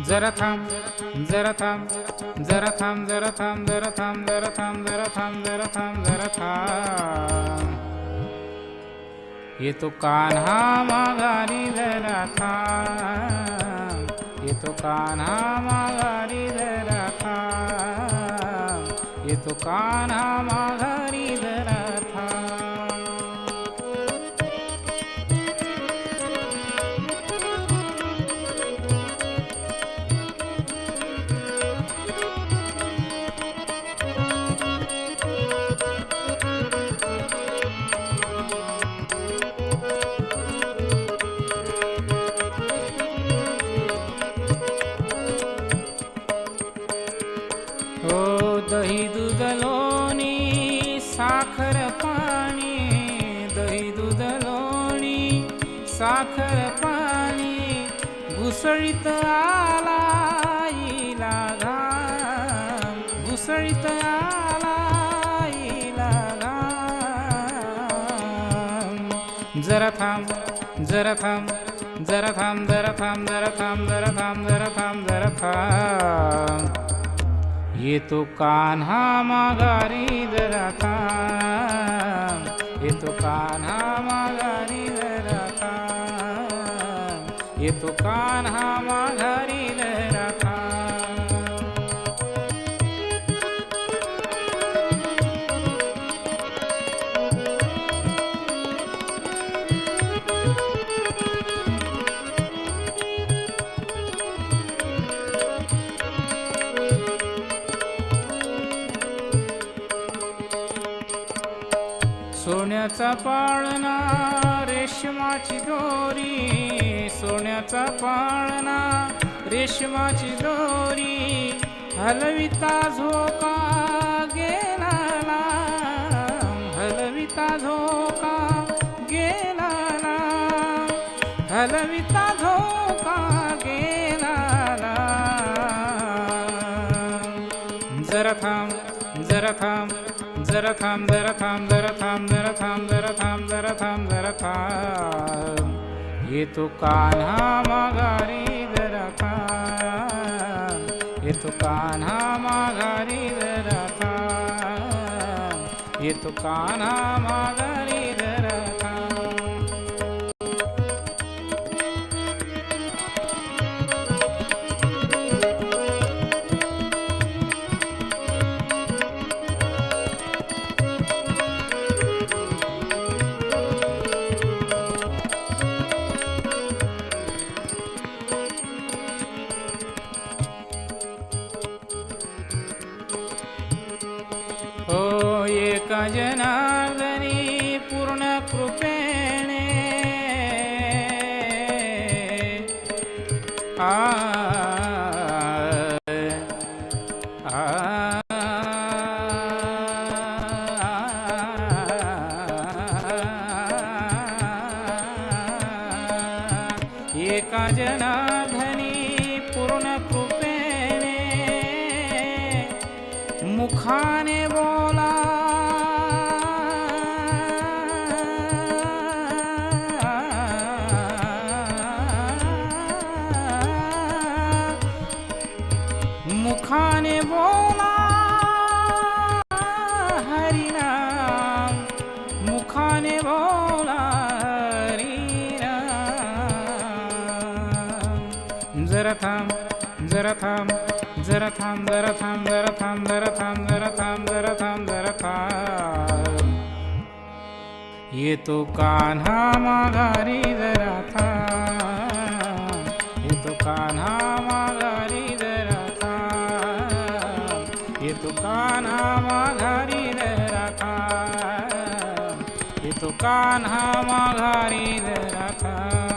जरा थांब जरा थांब जरा थांब जरा थांब जरा थांब जरा थांब जरा थांब जरा थांब जरा थांब येतो कान्हा माघारी जरा थांब येतो कान्हा माघारी जरा थांब येतो कान्हा माघारी जरा थांब दही दूध लोणी साखर पाणी दही दूध लोणी साखर पाणी घुसळीत आला इला घाम घुसळीत आला इला घाम जरा थांब जरा थांब जरा थांब जरा थांब जरा थांब जरा थांब जरा थांब जरा थांब येतो कान्हा माघारी जरा थांब येतो कान्हा माघारी जरा थांब येतो कान्हा माघारी जरा थांब सोन्याचा पाळणा रेशमाची दोरी सोन्याचा पाळणा रेशमाची दोरी हलविता झोका गेला लांब हलविता झोका गेला लांब हलविता झोका गेला लांब जरा थांब जरा थांब जरा थांब जरा थांब जरा थांब जरा थांब जरा थांब जरा थांब जरा थांब येतो कान्हा माघारी जरा थांब येतो कान्हा माघारी जरा थांब येतो कान्हा माघारी जरा थांब एका जनार्दनी पूर्ण कृपेने एका जनार्दनी पूर्ण कृपेने मुखाने बोला मुखाने बोला हरिनाम मुखाने बोला हरिनाम जरा थांब जरा थांब जरा थांब जरा थांब जरा थांब जरा थांब जरा थांब जरा थांब जरा थांब येतो कान्हा माघारी जरा थांब येतो कान्हा माघारी जरा थांब येतो कान्हा माघारी जरा थांब येतो कान्हा माघारी जरा थांब